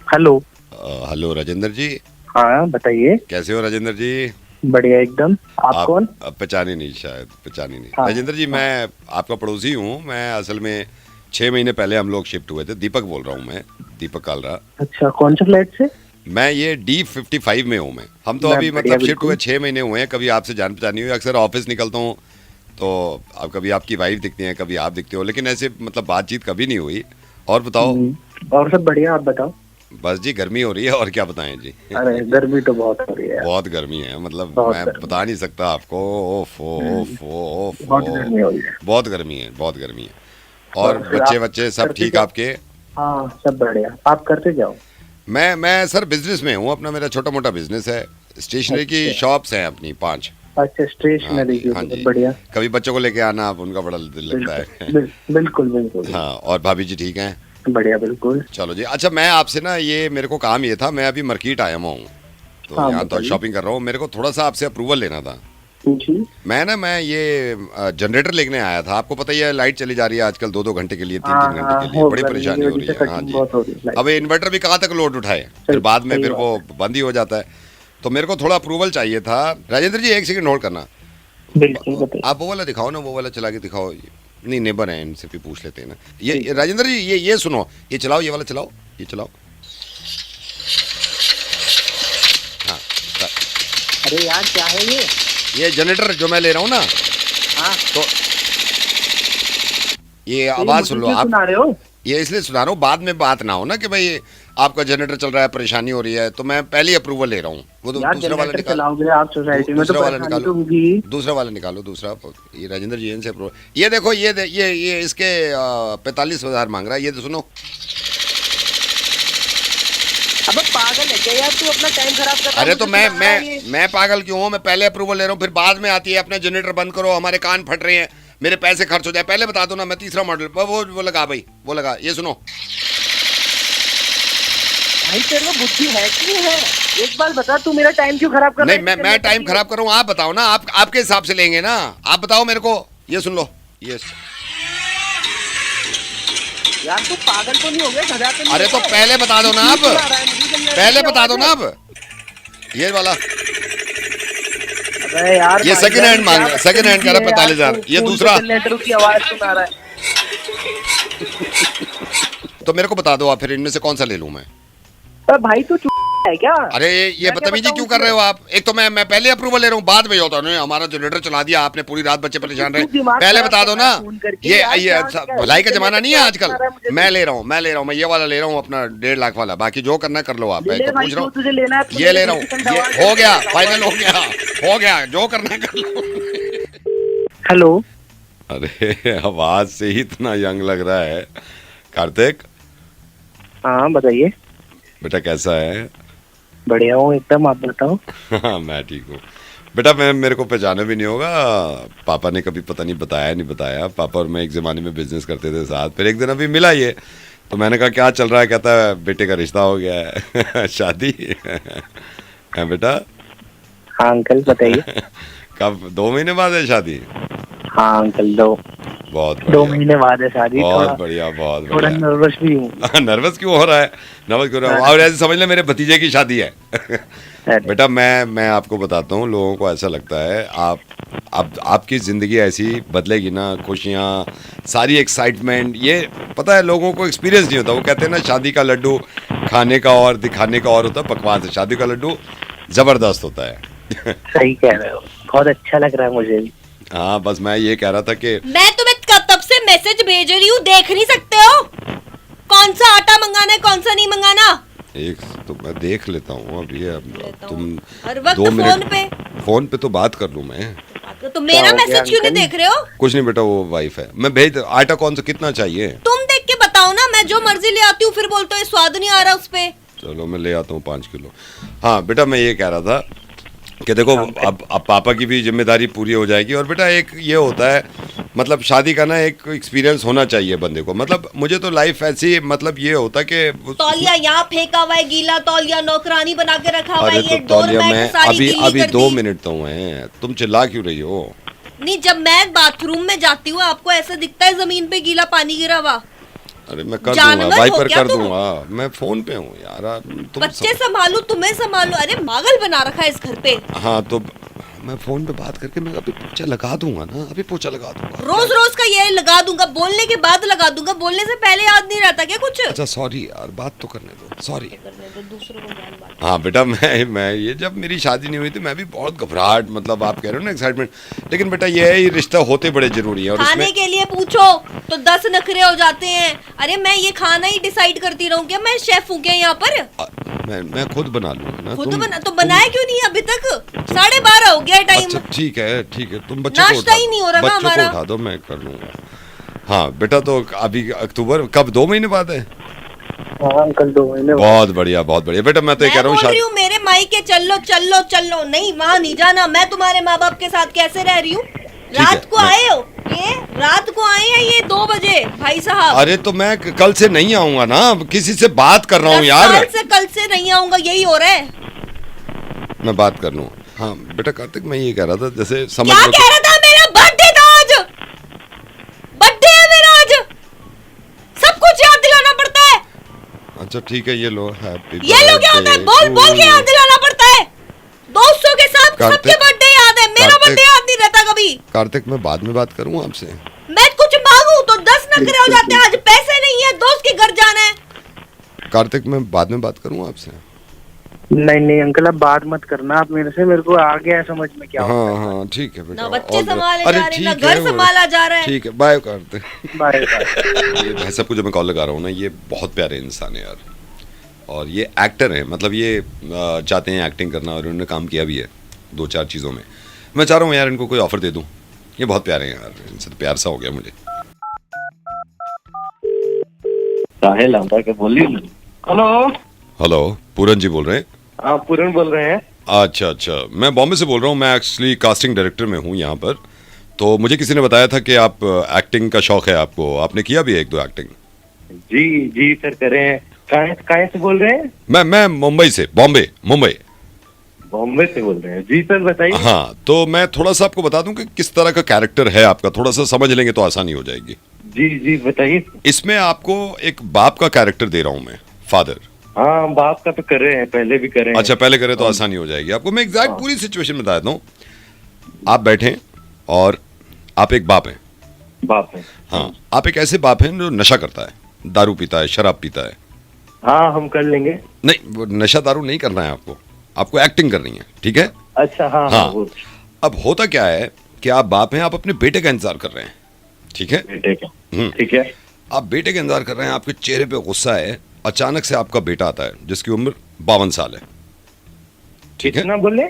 Hello. Hello Rajendra जी। हाँ बताइए। कैसे हो राजेंद्र जी? बढ़िया एकदम। आप कौन? पहचाने नहीं, शायद पहचाने नहीं। हाँ। राजेंद्र जी, हाँ। मैं आपका पड़ोसी हूँ। मैं असल में 6 महीने पहले हम लोग शिफ्ट हुए थे। दीपक बोल रहा हूँ मैं, दीपक कालरा। अच्छा, कौन से फ्लैट से? मैं ये D55 में हूँ मैं। हम तो मैं अभी बढ़िया मतलब शिफ्ट हुए बिल्कुल। 6 महीने हुए हैं। कभी आपसे जान पहचानी हुई, अक्सर ऑफिस निकलता हूँ तो अब कभी आपकी वाइफ दिखती हैं, कभी आप दिखते हो, लेकिन ऐसे मतलब बातचीत कभी नहीं हुई। और बताओ। और सब बढ़िया, आप बताओ। बस जी, गर्मी हो रही है और क्या बताएं जी। अरे गर्मी तो बहुत हो रही है यार। बहुत गर्मी है, मतलब बहुत मैं गर्मी। बता नहीं सकता आपको। ओफो ओफो बहुत ओफो। गर्मी हो रही है। बहुत गर्मी है, बहुत गर्मी है। और और फिर बच्चे आप बच्चे सब करते ठीक क्या? आपके? हाँ सब बढ़िया, आप करते जाओ। मैं सर बिजनेस में हूँ। अपना मेरा छोटा मोटा बिजनेस है। स्टेशनरी की अच्छा। शॉप्स हैं अपनी 5। अच्छा, हाँ स्टेशनरी जी, की, हाँ बहुत जी। बढ़िया। कभी बच्चों को लेके आना, आप उनका बड़ा दिल लगता बिल्कुल है। बिल्कुल बिल्कुल। हाँ, और भाभी जी ठीक हैं? बढ़िया बिल्कुल। चलो जी। अच्छा, मैं आपसे ना, ये मेरे को काम ये था, मैं अभी मार्केट आया हुआ हूँ तो हाँ यहाँ तो बताइए। शॉपिंग कर रहा हूँ। मेरे को थोड़ा सा आपसे अप्रूवल लेना था। जी। मैं ये जनरेटर लेने आया था। आपको पता ही है, लाइट चली जा रही है आजकल 2-2 घंटे के लिए, तीन हाँ तीन घंटे के हाँ, लिए, हो बड़ी गर्मी की परेशानी हो वजह रही से है। हाँ कटिंग जी। बहुत हो रही है लाइट अब की। इन्वर्टर भी कहाँ तक लोड उठाए, सही फिर बाद में सही फिर बात वो है। बंद ही हो जाता है। तो मेरे को थोड़ा अप्रूवल चाहिए था। राजेंद्र जी, एक सेकंड होल्ड करना। बिल्कुल बताइए। आप वो वाला दिखाओ ना, वो वाला चला के दिखाओ। नहीं, नेबर है, इनसे भी पूछ लेते हैं ना। ठीक ये है। राजेंद्र जी, ये सुनो, ये चलाओ, ये वाला चलाओ, ये चलाओ। हाँ, अरे यार क्या है ये जनरेटर जो मैं ले रहा हूँ ना, हाँ तो ये तो ये आवाज़ सुन मुझे लो क्यों आप। सुना रहे हो? ये इसलिए सुना रहा हूँ, बाद में बात ना हो ना कि भाई आपका जनरेटर चल रहा है, परेशानी हो रही है, तो मैं पहले ही अप्रूवल ले रहा हूँ। वो तो यार दूसरा वाला जनरेटर निकाल। चलाओगे आप सोसाइटी में तो दूसरा वाला परेशानी निकालो। तो होगी ही। दूसरा वाला निकालो, दूसरा। ये राजेंद्र जी इनसे अप्रूवल, ये देखो, ये इसके 45,000 मांग रहा है, ये तो सुनो। अबे पागल है क्या यार तू, अपना टाइम खराब कर रहा है, अरे तो मुझे मैं सुना रहा मैं है ये। मैं पागल क्यों हूँ? मैं पहले अप्रूवल ले रहा हूँ, फिर बाद में आती है अपना जनरेटर बंद करो, हमारे कान फट रहे हैं, मेरे पैसे खर्च हो जाए। पहले बता दो ना। मैं तीसरा मॉडल, वो लगा भाई, वो लगा, ये सुनो। भाई तेरे को बुद्धि है कि नहीं है? एक बार बता, तू मेरा टाइम क्यों खराब कर रहा नहीं, है मैं टाइम खराब कर रहा हूँ? आप बताओ ना, आप आपके हिसाब से लेंगे ना। आप बताओ मेरे को। ये सुन लो, ये। यार तू पागल तो नहीं हो गया, गधा तो नहीं अरे हो तो गया? पहले बता दो ना क्यों आप। सुना रहा है मुझे जनरेटर पहले की बता आवाज दो ना है? आप। ये वाला, अबे यार ये सेकंड भाईजान हैंड मांग क्या रहा है, सेकंड हैंड कह बदतमीजी रहा है है यार, 45,000। तू ये फोन पे दूसरा। जनरेटर की आवाज सुना रहा है। तो मेरे को बता दो आप, फिर इनमें से कौन सा ले लूं मैं? अबे भाई तू है क्या? अरे ये मैं क्या बदतमीजी बताऊं क्यों कर रहे हो इसमें? आप? एक तो मैं पहले अप्रूवल ले रहा हूँ, बाद में होता है हमारा जनरेटर चला दिया आपने, पूरी रात बच्चे तो परेशान रहे। तू दिमाग पहले खराब बता कर दो रहा ना। है फोन करके ये यार, ये क्या क्या भलाई का जमाना जनरेटर नहीं की है आवाज सुना आजकल। रहा है मुझे मैं तू? ले रहा हूँ, मैं ये वाला ले रहा हूँ अपना 1.5 लाख वाला। बाकी जो करना है कर लो आप, ले मैं ले तो भाई, पूछ रहा जो हूँ। तुझे लेना है तू ये ले ले, ले रहा हूँ, 50 ये आवाज है, हो गया, बताऊंगा फाइनल हो नहीं। गया। हो गया, जो करना है कर लो। हेलो। अरे आवाज से ही इतना यंग लग रहा है। कार्तिक, हाँ बताइए। बेटा कैसा है? बढ़िया हूँ एकदम, आप बताओ। हाँ, मैं ठीक हूँ। बेटा, मैं मेरे को पहचाना भी नहीं होगा। पापा ने कभी पता नहीं बताया, नहीं बताया। पापा और मैं एक ज़माने में बिजनेस करते थे साथ। फिर एक दिन अभी मिला ये, तो मैंने कहा क्या चल रहा है? कहता है बेटे का रिश्ता हो गया है। शादी है बेटा? हाँ अंकल बताइए। कब? 2 महीने बाद है शादी? हाँ अंकल, दो बहुत दो बढ़िया, महीने बाद है शादी। बहुत थोड़ा बढ़िया, बहुत थोड़ा बढ़िया। नर्वस भी हूँ। नर्वस क्यों हो रहा है? नर्वस क्यों हो रहा है? हाँ। और ऐसे समझ ले मेरे भतीजे की शादी है। अरे बेटा, मैं आपको बताता हूँ, लोगों को ऐसा लगता है आपकी ज़िंदगी ऐसी बदलेगी ना, खुशियाँ, सारी एक्साइटमेंट, ये पता है लोगों को एक्सपीरियंस नहीं होता। वो कहते हैं ना, शादी का लड्डू खाने का और दिखाने का और होता है, पकवान से शादी का लड्डू ज़बरदस्त होता है। सही कह रहे हो, बहुत अच्छा लग रहा है मुझे भी। हाँ, बस मैं ये कह रहा था कि मैं तुम्हें तब से मैसेज भेज रही हूँ, देख नहीं सकते हो? कौन सा आटा मंगाना है, कौन सा नहीं मंगाना? एक तो मैं देख लेता हूँ। अब ये तुम हर वक्त 2 मिनट फोन पे तो बात कर लूँ मैं। तो मेरा क्या हो गया मैसेज क्यों नहीं अंकल? देख रहे हो? कुछ नहीं बेटा, वो वाइफ है। मैं भेज, आटा कौन सा कितना चाहिए? तुम देख के बताओ ना, मैं जो मर्जी ले आती हूँ, फिर बोलते हो स्वाद नहीं आ रहा उस पे। चलो मैं ले आता हूँ 5 किलो। हाँ बेटा, मैं ये कह रहा था कि देखो, अब पापा की भी जिम्मेदारी पूरी हो जाएगी। और बेटा, एक ये होता है, मतलब शादी का ना एक एक्सपीरियंस होना चाहिए बंदे को। मतलब मुझे तो लाइफ ऐसी, मतलब ये होता कि तौलिया यहाँ फेंका हुआ है, गीला तौलिया नौकरानी बना के रखा हुआ अरे है, तो ये तौलिया डोरमैट मैं सारी अभी गीली अभी कर 2 दी। मिनट तो हुए हैं, तुम चिल्ला क्यों रही हो? नहीं, जब मैं बाथरूम में जाती हूँ आपको ऐसा दिखता है जमीन पे गीला पानी गिरा हुआ? अरे मैं कर जानवर दूंगा, हो वाइपर क्या कर तुम? दूंगा, मैं फोन पे हूँ यार। बच्चे संभालो, तुम्हें संभालो, अरे पागल बना रखा है इस घर पे। हाँ तो मैं फोन पे बात करके मैं अभी पोछा लगा दूंगा ना, अभी पोछा लगा दूंगा। रोज रोज का ये लगा दूंगा, बोलने के बाद लगा दूंगा, बोलने से पहले याद नहीं रहता क्या कुछ? अच्छा सॉरी यार, बात तो करने दो, सॉरी। करने दो, दूसरों को ज्ञान बांटो। हाँ बेटा, मैं ये जब मेरी शादी नहीं हुई थी मैं भी बहुत घबराहट, मतलब आप कह रहे हो ना एक्साइटमेंट, लेकिन बेटा ये है, ये रिश्ता होते बड़े जरूरी है। और खाने इसमें के लिए पूछो तो 10 नखरे हो जाते हैं। अरे मैं ये खाना ही डिसाइड करती रहूं क्या? मैं शेफ हूँ क्या यहाँ पर? मैं खुद बना लूंगा ना। खुद बना तो बनाया क्यों नहीं अभी तक? 12:30 हो गया टाइम। अच्छा ठीक है ठीक है, तुम बच्चों नाश्ता ही नहीं हो रहा ना बच्चों को हमारा। उठा दो, मैं कर लूंगा। हाँ बेटा, तो अभी अक्टूबर कब, 2 महीने बाद है? हाँ अंकल 2 महीने बहुत बढ़िया बहुत बढ़िया बेटा। मैं तो ये कह रहा हूँ बोल रही हूँ मेरे मायके चलो चलो चलो, नहीं वहाँ नहीं जाना। मैं तुम्हारे माँ बाप के साथ कैसे रह रही हूँ? रात को आए हो, ये रात को आए हैं ये 2 बजे भाई साहब। अरे तो मैं कल से नहीं आऊंगा ना, किसी से बात कर रहा हूँ यार। कल से नहीं आऊंगा, यही हो रहा है। मैं बात कर लूँ। हाँ बेटा कार्तिक, मैं ये कह रहा था, जैसे समझ क्या लो कह रहा था? मेरा बर्थडे था आज, बर्थडे है मेरा आज, सब कुछ याद दिलाना पड़ता है। अच्छा ठीक है, ये लो हैप्पी। ये लोग क्या होता है? बोल बोल के याद दिलाना पड़ता है। दोस्तों के साथ कार्तिक, सबके बर्थडे याद है, मेरा कार्तिक, बर्थडे याद नहीं रहता कभी। कार्तिक मैं बाद में बात करूँ आपसे। मैं कुछ मांगू तो 10 नखरे हो जाते हैं। आज पैसे नहीं है, दोस्त के घर जाना है। कार्तिक मैं बाद में बात करूँ आपसे। नहीं नहीं अंकल, आप बात मत करना आप मेरे से, मेरे को आ गया है समझ में क्या होता हाँ हाँ ठीक है बेटा। ना बच्चे और संभाले अरे जा रहे, ना ठीक घर है, संभाला जा रहा है। ठीक है, बाय कार्तिक। है। Bye bye. ये भाई साहब को जो मैं कॉल लगा रहा हूँ ना, ये बहुत प्यारे इंसान है यार, और ये एक्टर है, मतलब ये चाहते हैं एक्टिंग करना, और उन्होंने काम किया भी है 2-4 चीज़ों में। मैं चाह रहा हूँ यार इनको कोई ऑफर दे दूँ, ये बहुत प्यारे हैं यार, इनसे तो प्यार सा हो गया मुझे। साहिल आंटा के बोलिए। हेलो, हेलो, पूरन जी बोल रहे हैं? आप पूरन बोल रहे हैं? अच्छा अच्छा, मैं बॉम्बे से बोल रहा हूँ। मैं एक्चुअली कास्टिंग डायरेक्टर में हूँ यहाँ पर। तो मुझे किसी ने बताया था कि आप एक्टिंग का शौक है आपको, आपने किया भी 1-2 एक्टिंग? जी जी सर, करें। कहाँ से बोल रहे हैं? मैं मुंबई से, मुंबई बॉम्बे से बोल रहे हैं। जी सर बताइए। हाँ, तो मैं थोड़ा सा आपको बता दूं कि किस तरह का कैरेक्टर है आपका, थोड़ा सा समझ लेंगे तो आसानी हो जाएगी। जी जी बताइए। इसमें आपको एक बाप का कैरेक्टर दे रहा हूं मैं, फादर। हाँ, बाप का तो कर रहे हैं, पहले भी कर रहे हैं। अच्छा, पहले करें तो आसानी हो जाएगी आपको। मैं एग्जैक्ट पूरी सिचुएशन बता देता हूँ। आप बैठे हैं और आप एक बाप हैं। बाप है। हाँ, आप एक ऐसे बाप हैं जो नशा करता है, दारू पीता है, शराब पीता है। हाँ, हम कर लेंगे। नहीं, वो नशा दारू नहीं करना है आपको, आपको एक्टिंग करनी है, ठीक है? अच्छा हाँ हाँ। वो अब होता क्या है कि आप बाप हैं, आप अपने बेटे का इंतजार कर रहे हैं, ठीक है? बेटे का। ठीक है। आप बेटे का इंतजार कर रहे हैं, आपके चेहरे पे गुस्सा है। अचानक से आपका बेटा आता है जिसकी उम्र 52 साल है, ठीक है? कितना बोले?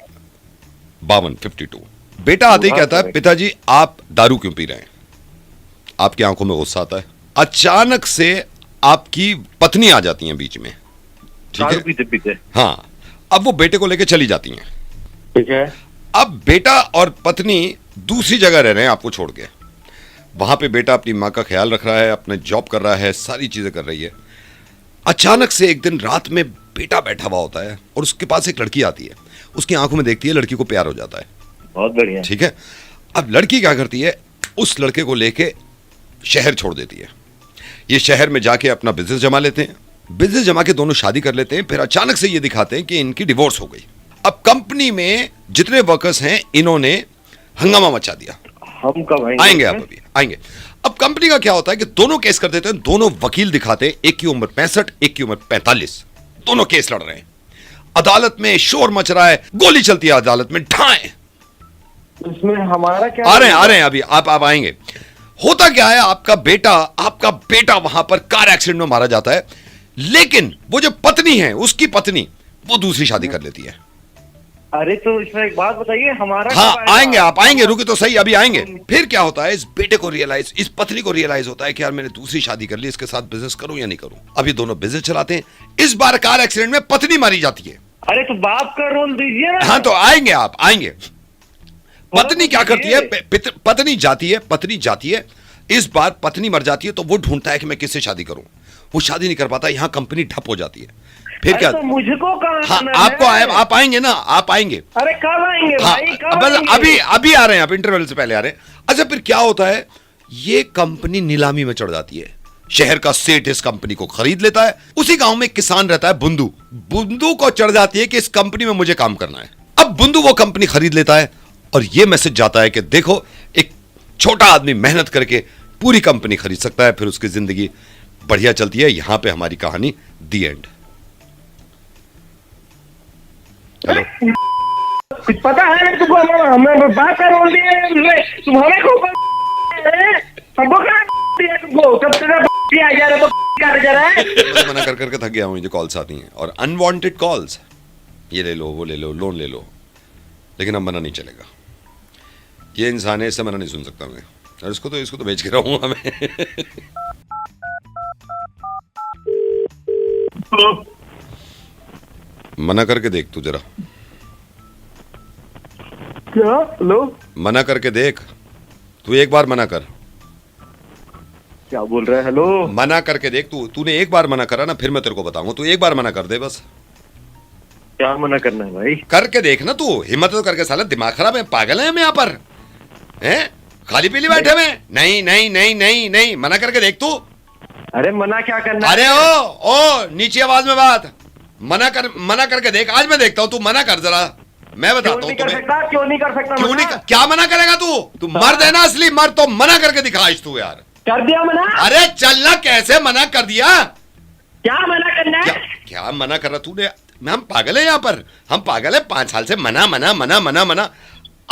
52 बेटा आते ही कहता है, पिताजी आप दारू क्यों पी रहे हैं? आपकी आंखों में गुस्सा आता है। अचानक से आपकी पत्नी आ जाती है बीच में, ठीक दारू है? पीते पीते। हाँ, अब वो बेटे को लेके चली जाती हैं। ठीक है। अब बेटा और पत्नी दूसरी जगह रह रहे हैं आपको छोड़ के। वहां पे बेटा अपनी माँ का ख्याल रख रहा है, अपने जॉब कर रहा है, सारी चीजें कर रही है। अचानक से एक दिन रात में बेटा बैठा हुआ होता है और उसके पास एक लड़की आती है, उसकी आंखों में देखती है, लड़की को प्यार हो जाता है, बहुत बढ़िया। ठीक है? अब लड़की क्या करती है, उस लड़के को लेके शहर छोड़ देती है। ये शहर में जाके अपना बिजनेस जमा लेते हैं, बिजनेस जमा के दोनों शादी कर लेते हैं। फिर अचानक से ये दिखाते हैं कि इनकी डिवोर्स हो गई। अब कंपनी में जितने वर्कर्स हैं, इन्होंने हंगामा मचा दिया। हम कब आएंगे आप अभी आएंगे। अब कंपनी का क्या होता है कि दोनों केस कर देते हैं, दोनों वकील दिखाते हैं, एक की उम्र 65, एक की उम्र 45, दोनों केस लड़ रहे हैं। अदालत में शोर मच रहा है, गोली चलती है अदालत में, ढाएं। इसमें हमारा क्या? आ रहे हैं अभी, आप आएंगे। होता क्या है, आपका बेटा वहां पर कार एक्सीडेंट में मारा जाता है, लेकिन वो जो पत्नी है, उसकी पत्नी, वो दूसरी शादी कर लेती है। अरे तो इसमें एक बात बताइए, हमारा हाँ कब आएगा? आएंगे, आप आएंगे, रुके तो सही, अभी आएंगे। फिर क्या होता है, इस बेटे को रियलाइज, इस पत्नी को रियलाइज होता है कि यार मैंने दूसरी शादी कर ली, इसके साथ बिजनेस करूं या नहीं करूं। अभी दोनों बिजनेस चलाते हैं। इस बार कार एक्सीडेंट में पत्नी मारी जाती है। अरे तो बाप का रोल दीजिए ना। हाँ तो आएंगे, आप आएंगे। पत्नी क्या करती है, पत्नी जाती है। इस बार पत्नी मर जाती है तो वो ढूंढता है कि मैं किससे शादी करूं। वो शादी नहीं कर पाता, यहां कंपनी ठप हो जाती है। फिर क्या? तो मुझको कहाँ हाँ, आना आपको है? आप आएंगे ना, आप आएंगे। अरे कब आएंगे हाँ, भाई, कब बस आएंगे? अभी आ रहे हैं, आप इंटरवल से पहले आ रहे हैं। अच्छा, फिर क्या होता है, ये कंपनी नीलामी में चढ़ जाती है। शहर का सेठ इस कंपनी को खरीद लेता है। उसी गांव में एक किसान रहता है बुंदू। बुंदू को चढ़ जाती है कि इस कंपनी में मुझे काम करना है। अब बुंदू वो कंपनी खरीद लेता है और यह मैसेज जाता है कि देखो, एक छोटा आदमी मेहनत करके पूरी कंपनी खरीद सकता है, फिर उसकी जिंदगी बढ़िया चलती है। यहां पे हमारी कहानी दी एंड। हेलो, कुछ पता है तुमको? हमें बात कर बोल दिए तुम्हारे को सबको दिया तुमको, सब तेरा आ जा रहा तो कर जा रहा है। मैं मना कर करके थक गया हूं, ये जो कॉल्स आती हैं और अनवांटेड कॉल्स, ये ले लो, वो ले लो, लोन ले लो, लेकिन अब मना नहीं चलेगा। ये इंसान है, इससे मना नहीं सुन सकता मैं, और इसको तो बेच के रहूंगा मैं। मना करके देख तू जरा। क्या? हेलो, मना करके देख तू, एक बार मना कर। क्या बोल रहा है? हेलो, मना करके देख तूने एक बार मना करा ना, फिर मैं तेरे को बताऊंगा। तू एक बार मना कर दे बस। क्या मना करना है भाई? करके देख ना तू, हिम्मत तो करके। साला दिमाग खराब है, पागल है हम यहाँ पर हैं? खाली पीली बैठे हुए? नहीं नहीं नहीं नहीं नहीं, मना करके देख तू। अरे मना क्या करना? अरे ओ नीची आवाज में बात। मना करके देख। आज मैं देखता हूँ, तू मना कर जरा, मैं बताता हूँ तुम्हें। क्यों नहीं कर सकता? क्यों नहीं? क्या मना करेगा तू मर्द है ना असली मर्द, तो मना करके दिखा आज तू यार। कर दिया मना। अरे चलना, कैसे मना कर दिया? क्या मना करना है? क्या मना कर रहा तूने? हम पागल है यहाँ पर, हम पागल है। 5 साल से मना मना मना मना मना।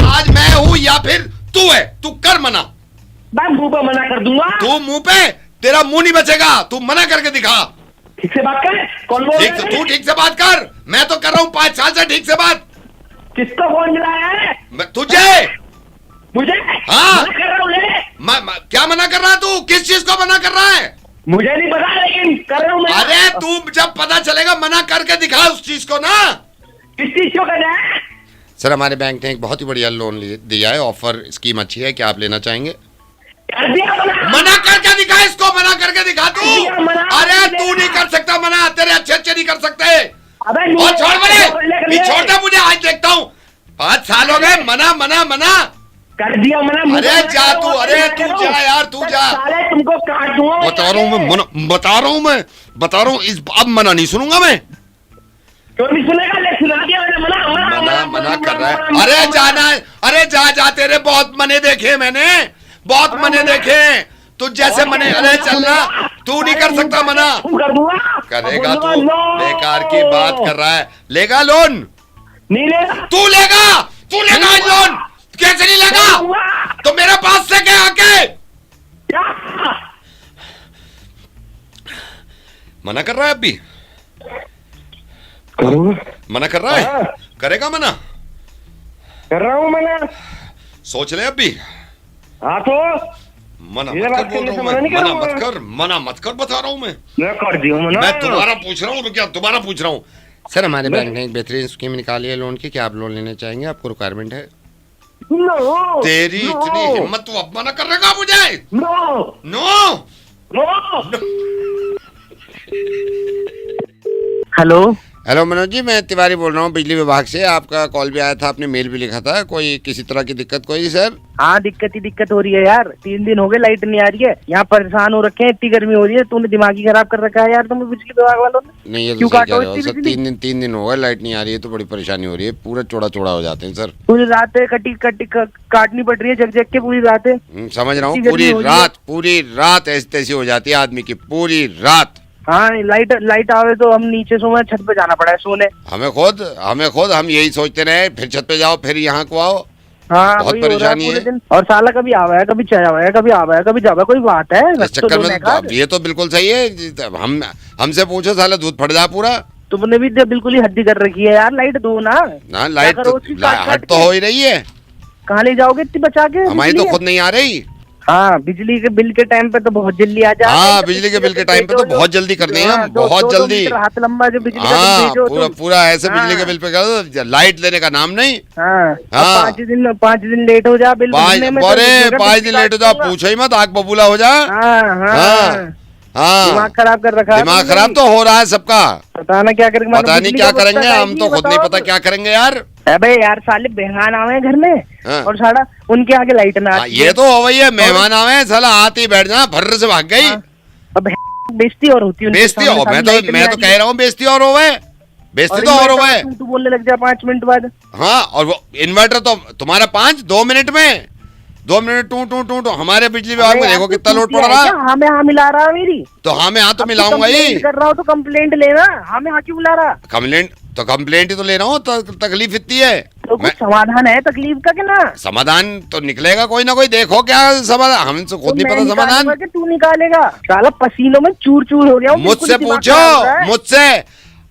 आज मैं हूँ या फिर तू है? तू कर मना। मैं मुंह पे मना कर दूंगा। तू मुंह पे, तेरा मुंह नहीं बचेगा। तू मना करके दिखा। ठीक से बात कर। कौन बोल रहा है? तू ठीक से बात कर। मैं तो कर रहा हूँ 5 साल से ठीक से बात। किसको फोन मिलाया है? तुझे। मुझे? हाँ। मना कर रहा हूँ। क्या मना कर रहा है तू? किस चीज को मना कर रहा है? मुझे नहीं पता, लेकिन कर रहा हूँ मैं। अरे तू जब पता चलेगा, मना करके दिखा उस चीज को ना। किस चीज को करना है? सर, हमारे बैंक ने एक बहुत ही बढ़िया लोन दिया है, ऑफर स्कीम अच्छी है, क्या आप लेना चाहेंगे? कर दिया मना। मना करके दिखा इसको, मना करके दिखा तू। कर दिया मना। अरे तू नहीं कर सकता मना, तेरे अच्छे नहीं कर सकते। अबे नहीं। और छोड़ मुझे, छोड़ दे मुझे, आज देखता हूँ। 5 साल हो गए, मना मना मना। कर दिया मना। अरे जा तू, अरे तू जा यार, तू जा। साले तुमको काट दूंगा। बता रहा हूँ मैं, बता रहा हूँ इस अब मना नहीं सुनूंगा मैं। क्यों नहीं सुनेगा? ले सुना दिया मैंने। मना कर रहा है। अरे जाना है, अरे जा तेरे बहुत मने देखे मैंने, बहुत मने देखे। तू जैसे मने, अरे चलना। तू नहीं कर सकता मना। कर दूंगा। करेगा तू, बेकार की बात कर रहा है। लेगा लोन? नहीं लेगा। तू लेगा लोन? कैसे नहीं लेगा? तो मेरे पास से क्या आके? क्या? मना कर रहा है अब भी? करूंगा। मना कर रहा है? हाँ। करेगा मना? कर रहा हूँ मना। सोच ले अब भी। हाँ तो मना ये मत कर बात बोल करने रहा से हूँ मना मैं। नहीं करूंगा। मना मत कर बता रहा हूँ मैं कर दिया मना। मैं दोबारा पूछ रहा हूँ, क्या दोबारा पूछ रहा हूँ? सर, हमारे बैंक ने एक बेहतरीन स्कीम निकाली है लोन की, क्या आप लोन लेना चाहेंगे? आपको रिक्वायरमेंट है? नो। तेरी इतनी हिम्मत, तू अब मना करेगा मुझे? No. No. Hello. Hello Manoj ji, मैं तिवारी बोल रहा हूँ बिजली विभाग से। आपका कॉल भी आया था, आपने मेल भी लिखा था। कोई किसी तरह की दिक्कत कोई सर? हाँ, दिक्कत हो रही है यार। 3 दिन हो गए लाइट नहीं आ रही है, यहाँ परेशान हो रखे हैं, इतनी गर्मी हो रही है। तूने दिमाग ही खराब कर रखा है यार तुम्हें बिजली विभाग वालों ने। नहीं, ये तो क्यों सही काटो कह रहे हो इतनी सर। बिजली? 3 दिन हो गए लाइट नहीं आ रही है, तो बड़ी परेशानी हो रही है। पूरा चौड़ा हो जाते हैं सर। पूरी रात काटनी पड़ रही है, जग के पूरी रातें। समझ रहा हूँ। इतनी गर्मी पूरी रात ऐसी तैसी हो जाती है आदमी की, पूरी रात। हाँ, लाइट आवे तो हम नीचे सोए, छत पे जाना पड़ा है सोने। हमें खुद हम यही सोचते रहे, फिर छत पे जाओ, फिर यहाँ को आओ। हाँ, बहुत वही हो रहा परेशानी पूरे है। दिन। और साला कभी आवा है, कभी चया है, कभी आवा है, कभी जावा। कोई बात है? इस चक्कर में तो ये तो बिल्कुल सही है। हमसे पूछो, साला दूध फट जा पूरा। तुमने भी बिल्कुल ही हद्दी कर रखी है यार। लाइट दो ना। लाइट हट तो हो ही रही है। कहाँ ले जाओगे इतनी बचा के? हमारी तो खुद नहीं आ रही। हाँ, बिजली के बिल के टाइम पे तो बहुत जल्दी आ जाए। हाँ, बिजली के बिल के टाइम पे तो बहुत जल्दी करते हैं हम, बहुत जल्दी। हाथ लंबा जो बिजली का हाँ, बिल भेजो पूरा ऐसे बिजली के बिल पे कर दो, लाइट लेने का नाम नहीं। हाँ, हाँ। 5 दिन लेट हो जा बिल भरने में। 5 दिन लेट हो जा, पूछो ही मत, आग बबूला हो जा। हाँ, दिमाग खराब कर रखा है। दिमाग खराब तो हो रहा है सबका। पता नहीं क्या करेंगे, पता नहीं क्या करेंगे, हम तो खुद नहीं पता क्या करेंगे यार। अबे यार, साले मेहमान आवे घर में। हाँ। और साला उनके आगे लाइट ना आती ये तो हो गई है, मेहमान आवे, साला आते ही बैठ जा, भर्र से भाग गई। अब बेइज्जती और होती है उनके बेइज्जती सामने, हो, सामने मैं लाइट तो नहीं आ रही कह रहा हूँ बेइज्जती और हो गए, बेइज्जती और तो और हो इन्वर्टर गए। तू बोलने लग जा 5 मिनट बाद। हाँ, और वो इन्वर्टर तो तुम्हारा 2 मिनट में 2 मिनट टू टू टू टू हमारे बिजली विभाग में देखो कितना लोड पड़ रहा। हाँ में हाँ मिला रहा मेरी। तो हाँ में हाँ तो अब मिलाऊंगा ही। कंप्लेंट कर रहा हूँ तो कंप्लेंट लेना, हाँ में हाँ क्यों मिला रहा? कंप्लेंट ही तो ले रहा हूँ, तकलीफ इतनी है। तो कुछ समाधान है तकलीफ का कि ना? समाधान तो निकलेगा कोई ना कोई, देखो क्या समाधान, हमें तो खुद नहीं मैं पता समाधान। निकालूंगा कि तू निकालेगा? साला पसीनों में चूर चूर हो गया हूँ, मुझसे बिल्कुल दिमाग पूछो, खराब हो रहा है। मुझसे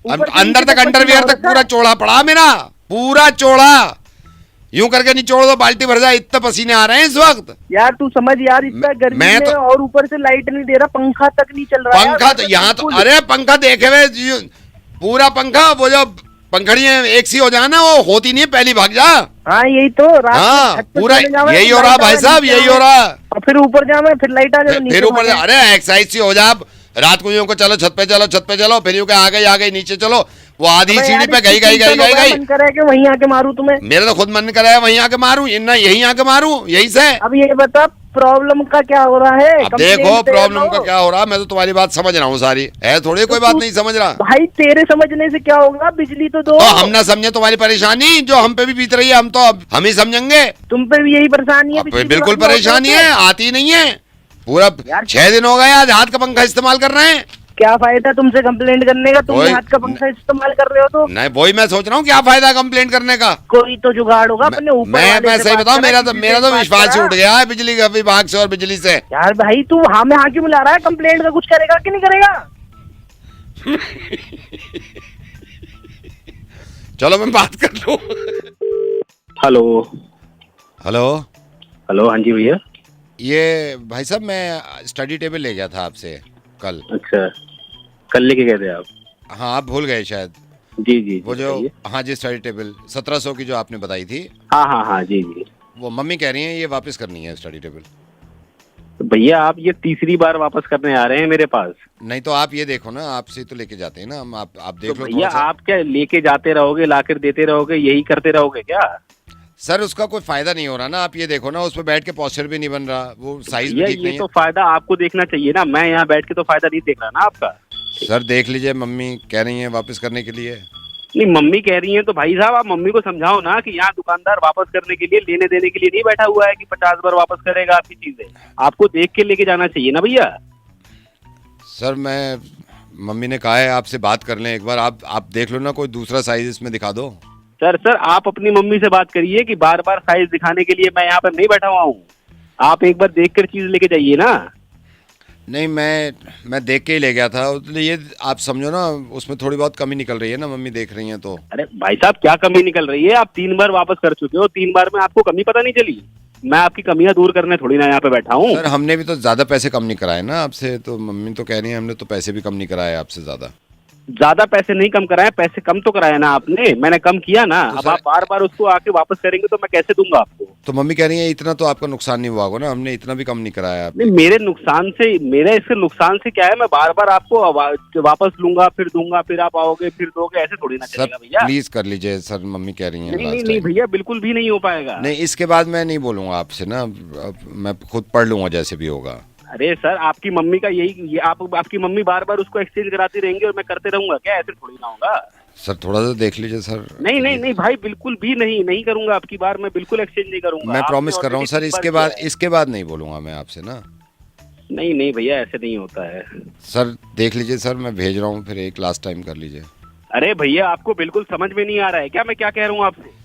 ऊपर से अंदर नीचे तक तक अंडरवियर पसीना तक हो पूरा रखा है। चौड़ा पड़ा मेरा, पूरा चौड़ा। यूं करके निचोड़ दो, बाल्टी भर जाए, इतने पसीने आ रहे हैं इस वक्त। यार तू समझ यार, इतना गर्मी मैं में तो- और ऊपर से लाइट नहीं दे रहा, पंखा तक नहीं चल रहा है पंखा यार, तो यहाँ तो, बिल्कुल। अरे पंखा देखे हुए पूरा पंखा, वो जो पंखड़ियां एक सी हो जाना वो होती नहीं है, पहली भाग जा। हाँ यही तो रात में हाँ छत पे पूरा सोने जावे, यही हो लाइट रहा आवे, भाई साहब, नीचे यही हो आवे, रहा। और फिर ऊपर जावे, फिर लाइट आ जाए, फिर ऊपर अरे एक्सरसाइज सी हो जा, रात को यूं को चलो छत पे चलो, छत पे चलो, फिर यूं के आ गई नीचे चलो, वो आधी सीढ़ी पे गई। मन करे कि वहीं आके मारूं तुम्हें। मेरा तो खुद मन कर रहा है वहीं आके मारूं, ना यहीं आके मारूं, यही से। अब ये बता प्रॉब्लम का क्या हो रहा है? अब देखो प्रॉब्लम का क्या हो रहा है, मैं तो तुम्हारी बात समझ रहा हूँ सारी, है थोड़ी कोई बात नहीं समझ रहा। भाई तेरे समझने से क्या होगा, बिजली तो दो। तो हम ना समझे तुम्हारी परेशानी जो हम पे भी बीत रही है, हम तो अब हम ही समझेंगे। तुम पे भी यही परेशानी है? अब बिजली बिल्कुल की बात परेशानी होती है, आती नहीं है। पूरा यार 6 दिन हो गए आज हाथ का पंखा इस्तेमाल कर रहे हैं। क्या फायदा तुमसे कंप्लेंट करने का? तुम कोई- हाथ का पंखा इस्तेमाल कर रहे हो तो नहीं वही मैं सोच रहा हूँ, क्या फायदा कंप्लेंट करने का। कोई तो जुगाड़ होगा अपने ऊपर वाले मैं से सही बात बताऊँ, करा, मेरा किसी तो से बात विश्वास करा। उठ गया है बिजली विभाग से और बिजली से। यार भाई तू हाँ में हाँ क्यों मिला रहा है? कंप्लेंट का कुछ करेगा कि नहीं करेगा? चलो मैं बात कर लूँ। हेलो हेलो, हेलो, हाँ जी भैया। ये भाई साहब मैं स्टडी टेबल ले गया था आपसे कल। अच्छा, कल लेके गए थे आप? हाँ आप भूल गए शायद। जी जी वो जो बताइए। हाँ जी स्टडी टेबल 1700 की जो आपने बताई थी, हाँ हाँ हाँ, जी जी। वो मम्मी कह रही हैं ये वापस करनी है स्टडी टेबल। तो भैया आप ये तीसरी बार वापस करने आ रहे हैं मेरे पास। नहीं तो आप ये देखो ना, आपसे तो लेके जाते हैं ना हम, आप देख तो लो भैया थोड़ा सा। आप क्या लेके जाते रहोगे, लाकर देते रहोगे, यही करते रहोगे क्या? सर उसका कोई फायदा नहीं हो रहा ना, आप ये देखो ना, उस पर बैठ के पोस्चर भी नहीं बन रहा, वो साइज भी भैया ठीक ये नहीं तो है। फायदा आपको देखना चाहिए ना, मैं यहाँ बैठ के तो फायदा नहीं देख रहा ना आपका। सर देख लीजिए, मम्मी कह रही हैं वापस करने के लिए। नहीं मम्मी कह रही हैं तो भाई साहब आप मम्मी को समझाओ ना कि यहाँ दुकानदार वापस करने के लिए, लेने देने के लिए नहीं बैठा हुआ है कि 50 बार वापस करेगा आपकी चीजें। आपको देख के लेके जाना चाहिए ना भैया। सर मैं, मम्मी ने कहा है आपसे बात कर लें एक बार, आप देख लो ना, कोई दूसरा साइज इसमें दिखा दो। सर आप अपनी मम्मी से बात करिए कि बार बार साइज दिखाने के लिए मैं यहाँ पर नहीं बैठा हुआ हूँ। आप एक बार देख कर चीज लेके जाइए ना। नहीं मैं देख के ही ले गया था, तो ये आप समझो ना, उसमें थोड़ी बहुत कमी निकल रही है ना, मम्मी देख रही हैं तो। अरे भाई साहब क्या कमी निकल रही है? आप 3 बार वापस कर चुके हो, 3 बार में आपको कमी पता नहीं चली? मैं आपकी कमियां दूर करने थोड़ी ना यहाँ पे बैठा हूँ। सर हमने भी तो ज्यादा पैसे कम नहीं कराए ना आपसे, तो मम्मी तो कह रही है हमने तो पैसे भी कम नहीं कराए आपसे ज्यादा पैसे नहीं कम कराए, पैसे कम तो कराए ना आपने, मैंने कम किया ना। तो अब सर- आप बार बार उसको आके वापस करेंगे तो मैं कैसे दूंगा आपको? तो मम्मी कह रही है इतना तो आपका नुकसान नहीं हुआ होगा ना, हमने इतना भी कम नहीं कराया आप। नहीं मेरे नुकसान से, मेरे इसके नुकसान से क्या है? मैं बार बार आपको वापस लूंगा, फिर दूंगा, फिर आप आओगे, फिर दोगे, ऐसे थोड़ी ना सर चलेगा भैया। प्लीज कर लीजिए सर, मम्मी कह रही हैं नहीं नहीं last नहीं time। भैया, बिल्कुल भी नहीं हो पाएगा। नहीं इसके बाद मैं नहीं बोलूंगा आपसे ना, अब मैं खुद पढ़ लूंगा जैसे भी होगा। अरे सर आपकी मम्मी का यही, आपकी मम्मी बार बार उसको एक्सचेंज कराती रहेंगी और मैं करते रहूंगा क्या? ऐसे थोड़ी ना होगा। सर थोड़ा सा देख लीजिए सर। नहीं नहीं नहीं भाई, बिल्कुल भी नहीं करूंगा आपकी बार, मैं बिल्कुल एक्सचेंज नहीं करूंगा। मैं प्रॉमिस आपने कर रहा हूँ already सर, 3 बार इसके किया बाद नहीं बोलूंगा मैं आपसे ना। है। नहीं भैया ऐसे नहीं होता है। सर देख लीजिए सर, मैं भेज रहा हूँ, फिर एक लास्ट टाइम कर लीजिए। अरे भैया आपको बिल्कुल समझ में नहीं आ रहा है क्या मैं क्या कह रहा हूँ आपसे?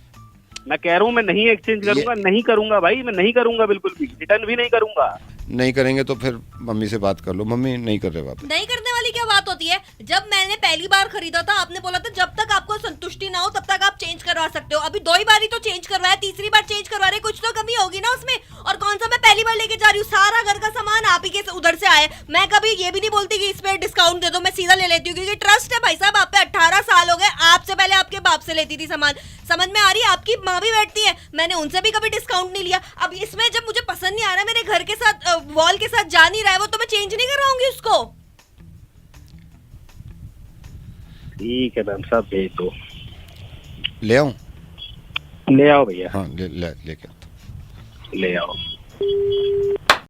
मैं कह रहा हूँ मैं नहीं एक्सचेंज करूंगा, नहीं करूंगा भाई, मैं नहीं करूंगा, बिल्कुल भी रिटर्न भी नहीं करूंगा। नहीं करेंगे तो फिर मम्मी से बात कर लो, मम्मी नहीं कर रहे वापस। नहीं करने वाली क्या बात होती है? जब मैंने पहली बार खरीदा था आपने बोला था जब तक आपको संतुष्टि ना हो तब तक आप चेंज करवा सकते हो। अभी 2 ही बार ही तो चेंज करवाया, तीसरी बार चेंज करवा रहे, कुछ तो कमी होगी ना उसमें। और कौन सा मैं पहली बार लेके जा रही हूँ? सारा घर का सामान आप ही के उधर से आए। मैं कभी ये भी नहीं बोलती कि इस पे डिस्काउंट दे दो, मैं सीधा ले लेती हूँ क्योंकि ट्रस्ट है भाई साहब आप पे। 18 साल हो गए, आपसे पहले आपके बाप से लेती थी सामान। समझ में आ रही है? आपकी माँ भी बैठती है, मैंने उनसे भी कभी डिस्काउंट नहीं लिया। अब इसमें जब मुझे पसंद नहीं आ रहा, मेरे घर के साथ वॉल के साथ जा नहीं रहा है वो, तो मैं चेंज नहीं करवाऊंगी उसको। ठीक है मैम साहब, भेज दो। ले आऊँ? ले आओ भैया, हाँ लेके ले आओ।